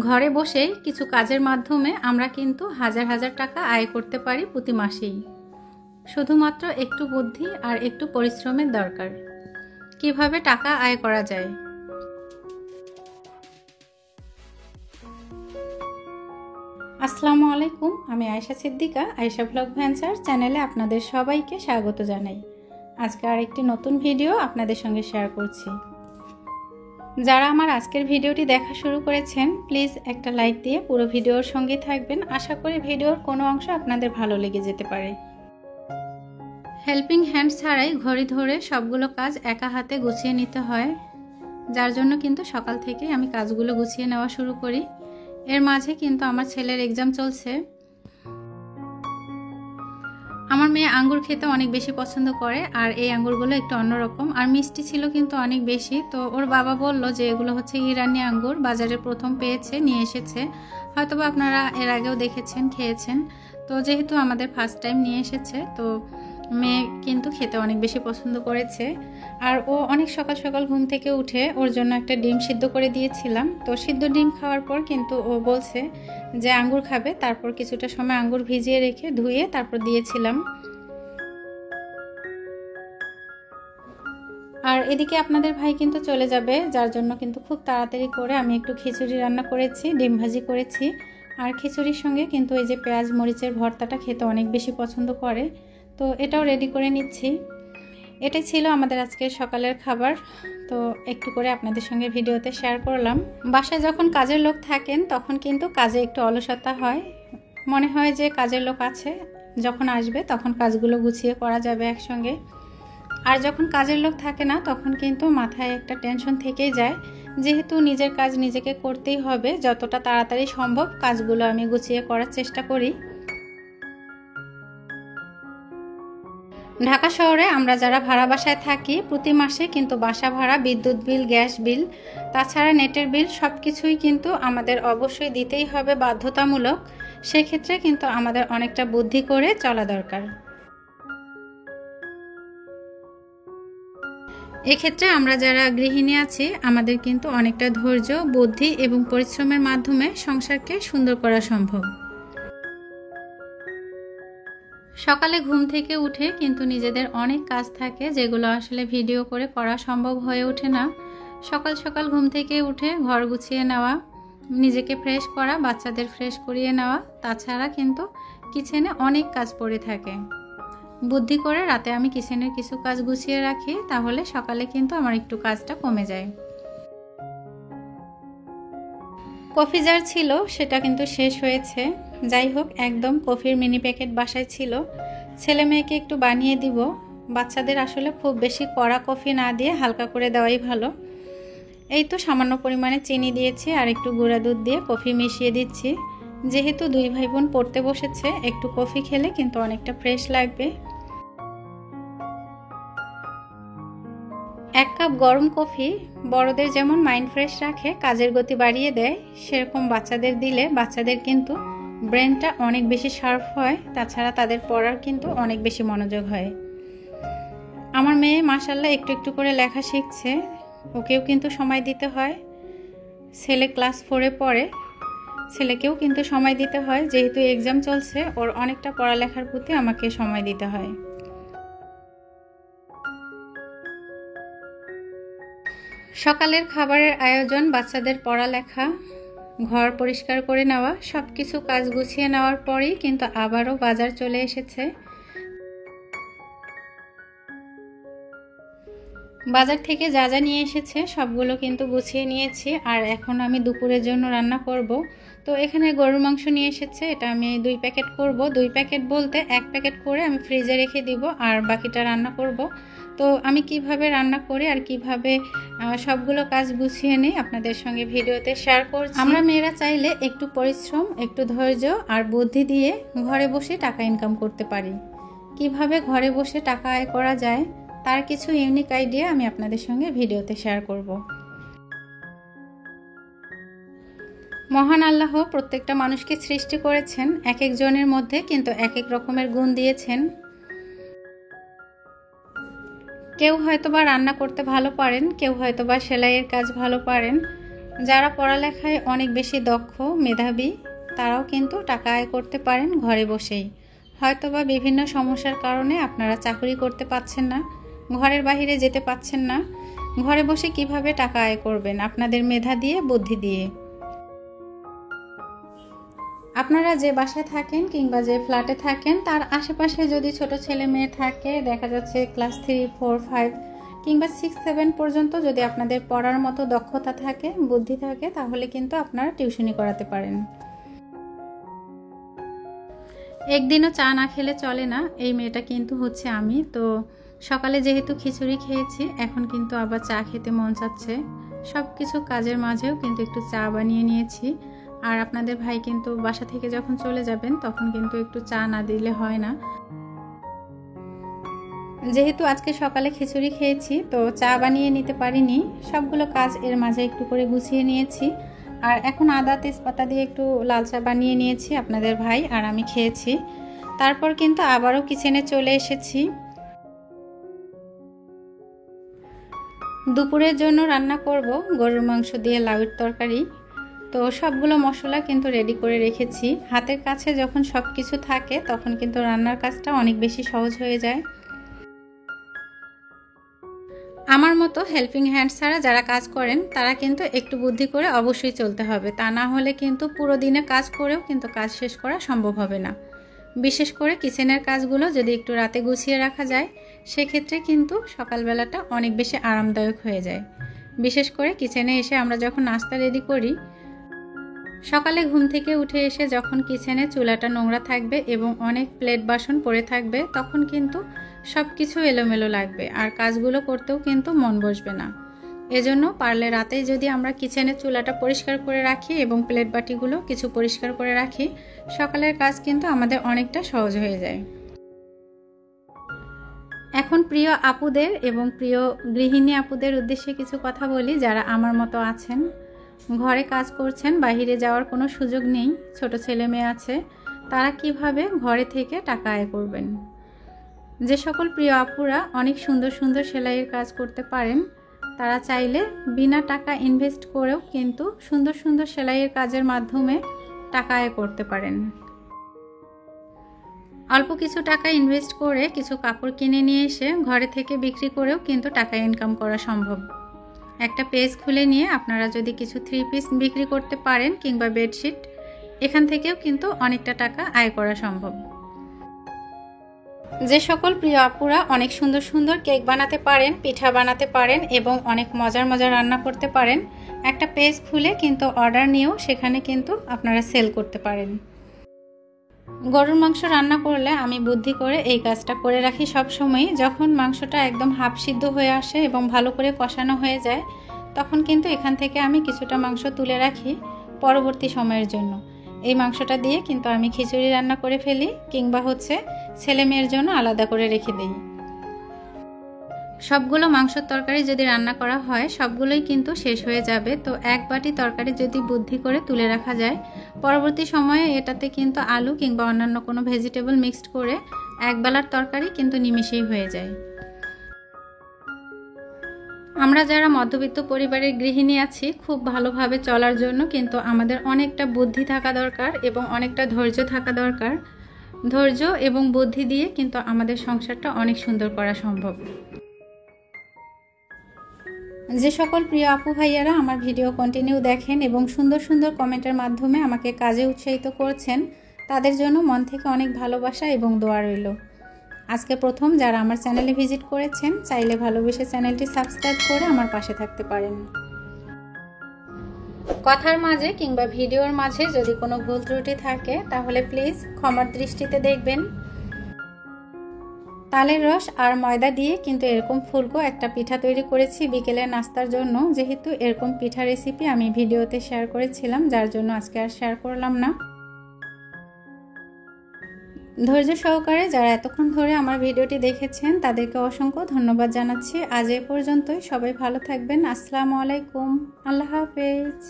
ঘরে বসেই কিছু কাজের মাধ্যমে আমরা কিন্তু হাজার হাজার টাকা আয় করতে পারি প্রতি মাসেই। শুধুমাত্র একটু বুদ্ধি আর একটু পরিশ্রমের দরকার। কিভাবে টাকা আয় করা যায়? আসসালামু আলাইকুম, আমি আয়েশা সিদ্দিকা। আয়েশা ব্লগ ভেঞ্চার চ্যানেলে আপনাদের সবাইকে স্বাগত জানাই। আজকে আরেকটি নতুন ভিডিও আপনাদের সঙ্গে শেয়ার করছি। যারা আমার আজকের ভিডিওটি দেখা শুরু করেছেন, প্লিজ একটা লাইক দিয়ে পুরো ভিডিওর সঙ্গে থাকবেন। আশা করি ভিডিওর কোনো অংশ আপনাদের ভালো লেগে যেতে পারে। হেল্পিং হ্যান্ড ছাড়াই ঘড়ি ধরে সবগুলো কাজ একা হাতে গুছিয়ে নিতে হয়, যার জন্য কিন্তু সকাল থেকেই আমি কাজগুলো গুছিয়ে নেওয়া শুরু করি। এর মাঝে কিন্তু আমার ছেলের এক্সাম চলছে। আমার মেয়ে আঙ্গুর খেতে অনেক বেশি পছন্দ করে, আর এই আঙ্গুরগুলো একটু অন্যরকম আর মিষ্টি ছিল কিন্তু অনেক বেশি। তো ওর বাবা বলল যে এগুলো হচ্ছে ইরানি আঙ্গুর, বাজারে প্রথম পেয়েছে, নিয়ে এসেছে। হয়তোবা আপনারা এর আগেও দেখেছেন, খেয়েছেন। তো যেহেতু আমাদের ফার্স্ট টাইম নিয়ে এসেছে, তো মেয়ে কিন্তু খেতে অনেক বেশি পছন্দ করেছে। আর ও অনেক সকাল সকাল ঘুম থেকে উঠে ওর জন্য একটা ডিম সিদ্ধ করে দিয়েছিলাম। তো সিদ্ধ ডিম খাওয়ার পর কিন্তু ও বলছে যে আঙ্গুর খাবে। তারপর কিছুটা সময় আঙ্গুর ভিজিয়ে রেখে ধুয়ে তারপর দিয়েছিলাম। আর এদিকে আপনাদের ভাই কিন্তু চলে যাবে, যার জন্য কিন্তু খুব তাড়াতাড়ি করে আমি একটু খিচুড়ি রান্না করেছি, ডিম ভাজি করেছি। আর খিচুড়ির সঙ্গে কিন্তু এই যে পেঁয়াজ মরিচের ভর্তাটা খেতে অনেক বেশি পছন্দ করে, তো এটাও রেডি করে নিচ্ছি। এটাই ছিল আমাদের আজকের সকালের খাবার। তো একটু করে আপনাদের সঙ্গে ভিডিওতে শেয়ার করলাম। বাসায় যখন কাজের লোক থাকেন তখন কিন্তু কাজে একটু অলসতা হয়, মনে হয় যে কাজের লোক আছে, যখন আসবে তখন কাজগুলো গুছিয়ে করা যাবে একসঙ্গে। আর যখন কাজের লোক থাকে না তখন কিন্তু মাথায় একটা টেনশন থেকেই যায়, যেহেতু নিজের কাজ নিজেকে করতেই হবে। যতটা তাড়াতাড়ি সম্ভব কাজগুলো আমি গুছিয়ে করার চেষ্টা করি। ঢাকা শহরে আমরা যারা ভাড়া বাসায় থাকি, প্রতি মাসে কিন্তু বাসা ভাড়া, বিদ্যুৎ বিল, গ্যাস বিল, তাছাড়া নেটের বিল সব কিছুই কিন্তু আমাদের অবশ্যই দিতেই হবে, বাধ্যতামূলক। সেক্ষেত্রে কিন্তু আমাদের অনেকটা বুদ্ধি করে চলা দরকার। এক্ষেত্রে আমরা যারা গৃহিণী আছি, আমাদের কিন্তু অনেকটা ধৈর্য, বুদ্ধি এবং পরিশ্রমের মাধ্যমে সংসারকে সুন্দর করা সম্ভব। সকালে ঘুম থেকে উঠে কিন্তু নিজেদের অনেক কাজ থাকে, যেগুলো আসলে ভিডিও করে করা সম্ভব হয়ে ওঠে না। সকাল সকাল ঘুম থেকে উঠে ঘর গুছিয়ে নেওয়া, নিজেকে ফ্রেশ করা, বাচ্চাদের ফ্রেশ করিয়ে নেওয়া, তাছাড়া কিন্তু কিচেনে অনেক কাজ পড়ে থাকে। বুদ্ধি করে রাতে আমি কিচেনের কিছু কাজ গুছিয়ে রাখি, তাহলে সকালে কিন্তু আমার একটু কাজটা কমে যায়। কফি জার ছিল, সেটা কিন্তু শেষ হয়েছে। যাই হোক, একদম কফির মিনি প্যাকেট বাসায় ছিল, ছেলে মেয়েকে একটু বানিয়ে দিব। বাচ্চাদের আসলে খুব বেশি কড়া কফি না দিয়ে হালকা করে দেওয়াই ভালো। এই তো সামান্য পরিমাণে চিনি দিয়েছি আর একটু গুঁড়া দুধ দিয়ে কফি মিশিয়ে দিচ্ছি। যেহেতু দুই ভাই বোন পড়তে বসেছে, একটু কফি খেলে কিন্তু অনেকটা ফ্রেশ লাগবে। 1 কাপ গরম কফি বড়দের যেমন মাইন্ড ফ্রেশ রাখে, কাজের গতি বাড়িয়ে দেয়, সেরকম বাচ্চাদের দিলে বাচ্চাদের কিন্তু ব্রেনটা অনেক বেশি শার্প হয়, তাছাড়া তাদের পড়ার কিন্তু অনেক বেশি মনোযোগ হয়। আমার মেয়ে মাশাআল্লাহ একটু একটু করে লেখা শিখছে, ওকেও কিন্তু সময় দিতে হয়। ছেলে ক্লাস 4-এ পড়ে, ছেলেকেও কিন্তু সময় দিতে হয়, যেহেতু এক্সাম চলছে, ওর অনেকটা পড়ালেখার প্রতি আমাকে সময় দিতে হয়। সকালের খাবারের আয়োজন, বাচ্চাদের পড়ালেখা, ঘর পরিষ্কার করে নেওয়া, সব কিছু কাজ গুছিয়ে নেওয়ার পরেই কিন্তু আবারও বাজার চলে এসেছে। বাজার থেকে যা যা নিয়ে এসেছে সবগুলো কিন্তু গুছিয়ে নিয়েছি। আর এখন আমি দুপুরের জন্য রান্না করব। তো এখানে গরুর মাংস নিয়ে এসেছে, এটা আমি 2 প্যাকেট করব। 2 প্যাকেট বলতে 1 প্যাকেট করে আমি ফ্রিজে রেখে দিব, আর বাকিটা রান্না করব। তো আমি কিভাবে রান্না করি আর কিভাবে সবগুলো কাজ গুছিয়ে নিই আপনাদের সঙ্গে ভিডিওতে শেয়ার করছি। আমরা মেয়েরা চাইলে একটু পরিশ্রম, একটু ধৈর্য আর বুদ্ধি দিয়ে ঘরে বসে টাকা ইনকাম করতে পারি। কিভাবে ঘরে বসে টাকা আয় করা যায় তার কিছু ইউনিক আইডিয়া আমি আপনাদের সঙ্গে ভিডিওতে শেয়ার করব। মহান আল্লাহ প্রত্যেকটা মানুষকে সৃষ্টি করেছেন, এক একজনের মধ্যে কিন্তু এক এক রকমের গুণ দিয়েছেন। কেউ হয়তোবা রান্না করতে ভালো পারেন, কেউ হয়তোবা সেলাইয়ের কাজ ভালো পারেন, যারা পড়ালেখায় অনেক বেশি দক্ষ মেধাবী তারাও কিন্তু টাকা আয় করতে পারেন ঘরে বসেই। হয়তোবা বিভিন্ন সমস্যার কারণে আপনারা চাকরি করতে পারছেন না, ঘরের বাইরে যেতে পারছেন না, ঘরে বসে কিভাবে টাকা আয় করবেন আপনাদের মেধা দিয়ে, বুদ্ধি দিয়ে। আপনারা যে বাসায় থাকেন কিংবা যে ফ্ল্যাটে থাকেন তার আশেপাশে যদি ছোট ছেলে মেয়ে থাকে, দেখা যাচ্ছে ক্লাস 3, 4, 5 কিংবা 6, 7 পর্যন্ত যদি আপনাদের পড়ার মতো দক্ষতা থাকে, বুদ্ধি থাকে, তাহলে কিন্তু আপনারা টিউশনি করাতে পারেন। একদিনও চা না খেলে চলে না, এই মেয়েটা কিন্তু হচ্ছে আমি। তো সকালে যেহেতু খিচুড়ি খেয়েছি, এখন কিন্তু আবার চা খেতে মন চাচ্ছে। সব কিছু কাজের মাঝেও কিন্তু একটু চা বানিয়ে নিয়েছি। আর আপনাদের ভাই কিন্তু বাসা থেকে যখন চলে যাবেন তখন কিন্তু একটু চা না দিলে হয় না। যেহেতু আজকে সকালে খিচুড়ি খেয়েছি তো চা বানিয়ে নিতে পারিনি, সবগুলো কাজ এর মাঝে একটু করে গুছিয়ে নিয়েছি। আর এখন আদা তেজপাতা দিয়ে একটু লাল চা বানিয়ে নিয়েছি, আপনাদের ভাই আর আমি খেয়েছি। তারপর কিন্তু আবারও কিচেনে চলে এসেছি। দুপুরের জন্য রান্না করব গরুর মাংস দিয়ে লাউয়ের তরকারি। তো সবগুলো মশলা কিন্তু রেডি করে রেখেছি। হাতের কাছে যখন সব কিছু থাকে তখন কিন্তু রান্নার কাজটা অনেক বেশি সহজ হয়ে যায়। আমার মতো হেল্পিং হ্যান্ড ছাড়া যারা কাজ করেন তারা কিন্তু একটু বুদ্ধি করে অবশ্যই চলতে হবে, তা না হলে কিন্তু পুরো দিনে কাজ করেও কিন্তু কাজ শেষ করা সম্ভব হবে না। বিশেষ করে কিচেনের কাজগুলো যদি একটু রাতে গুছিয়ে রাখা যায় সেক্ষেত্রে কিন্তু সকালবেলাটা অনেক বেশি আরামদায়ক হয়ে যায়। বিশেষ করে কিচেনে এসে আমরা যখন নাস্তা রেডি করি, সকালে ঘুম থেকে উঠে এসে যখন কিচেনে চুলাটা নোংরা থাকবে এবং অনেক প্লেট বাসন পড়ে থাকবে তখন কিন্তু সব কিছু এলোমেলো লাগবে আর কাজগুলো করতেও কিন্তু মন বসবে না। এজন্য পারলে রাতেই যদি আমরা কিচেনের চুলাটা পরিষ্কার করে রাখি এবং প্লেট বাটিগুলো কিছু পরিষ্কার করে রাখি, সকালের কাজ কিন্তু আমাদের অনেকটা সহজ হয়ে যায়। এখন প্রিয় আপুদের এবং প্রিয় গৃহিণী আপুদের উদ্দেশ্যে কিছু কথা বলি যারা আমার মতো আছেন, ঘরে কাজ করছেন, বাইরে যাওয়ার কোনো সুযোগ নেই, ছোট ছেলে মেয়ে আছে, তারা কিভাবে ঘরে থেকে টাকা আয় করবেন। যে সকল প্রিয় আপুরা অনেক সুন্দর সুন্দর সেলাইয়ের কাজ করতে পারেন তারা চাইলে বিনা টাকা ইনভেস্ট করেও কিন্তু সুন্দর সুন্দর সেলাইয়ের কাজের মাধ্যমে টাকা আয় করতে পারেন। অল্প কিছু টাকা ইনভেস্ট করে কিছু কাপড় কিনে নিয়ে এসে ঘরে থেকে বিক্রি করেও কিন্তু টাকা ইনকাম করা সম্ভব। একটা পেজ খুলে নিয়ে আপনারা যদি কিছু 3 পিস বিক্রি করতে পারেন কিংবা বেডশিট, এখান থেকেও কিন্তু অনেকটা টাকা আয় করা সম্ভব। যে সকল প্রিয় আপুরা অনেক সুন্দর সুন্দর কেক বানাতে পারেন, পিঠা বানাতে পারেন এবং অনেক মজার মজার রান্না করতে পারেন, একটা পেজ খুলে কিন্তু অর্ডার নিয়েও সেখানে কিন্তু আপনারা সেল করতে পারেন। গরুর মাংস রান্না করলে আমি বুদ্ধি করে এই কাজটা করে রাখি সবসময়। যখন মাংসটা একদম হাফ সিদ্ধ হয়ে আসে এবং ভালো করে কষানো হয়ে যায় তখন কিন্তু এখান থেকে আমি কিছুটা মাংস তুলে রাখি পরবর্তী সময়ের জন্য। এই মাংসটা দিয়ে কিন্তু আমি খিচুড়ি রান্না করে ফেলি কিংবা ছেলে মেয়ের জন্য আলাদা করে রেখে দিই। সবগুলো মাংসের তরকারি যদি রান্না করা হয় সবগুলোই কিন্তু শেষ হয়ে যাবে। তো এক বাটি তরকারি যদি বুদ্ধি করে তুলে রাখা যায়, পরবর্তী সময়ে এটাতে কিন্তু আলু কিংবা অন্যান্য কোনো ভেজিটেবল মিক্সড করে একবেলার তরকারি কিন্তু নিমেষেই হয়ে যায়। আমরা যারা মধ্যবিত্ত পরিবারের গৃহিণী আছি, খুব ভালোভাবে চলার জন্য কিন্তু আমাদের অনেকটা বুদ্ধি থাকা দরকার এবং অনেকটা ধৈর্য থাকা দরকার। ধৈর্য এবং বুদ্ধি দিয়ে কিন্তু আমাদের সংসারটা অনেক সুন্দর করা সম্ভব। যে সকল প্রিয় আপু ভাইয়ারা আমার ভিডিও কন্টিনিউ দেখেন এবং সুন্দর সুন্দর কমেন্টের মাধ্যমে আমাকে কাজে উৎসাহিত করছেন, তাদের জন্য মন থেকে অনেক ভালোবাসা এবং দোয়া রইল। আজকে প্রথম যারা আমার চ্যানেলে ভিজিট করেছেন, চাইলে ভালোবেসে চ্যানেলটি সাবস্ক্রাইব করে আমার পাশে থাকতে পারেন। কথার মাঝে কিংবা ভিডিওর মাঝে যদি কোনো ভুল ত্রুটি থাকে তাহলে প্লিজ ক্ষমার দৃষ্টিতে দেখবেন। তালের রস আর ময়দা দিয়ে কিন্তু এরকম ফুলকো একটা পিঠা তৈরি করেছি বিকেলের নাস্তার জন্য। যেহেতু এরকম পিঠা রেসিপি আমি ভিডিওতে শেয়ার করেছিলাম, যার জন্য আজকে আর শেয়ার করলাম না। ধৈর্য সহকারে যারা এতক্ষণ ধরে আমার ভিডিওটি দেখেছেন তাদেরকে অসংখ্য ধন্যবাদ জানাচ্ছি। আজ এ পর্যন্তই, সবাই ভালো থাকবেন। আসসালামু আলাইকুম, আল্লাহ হাফেজ।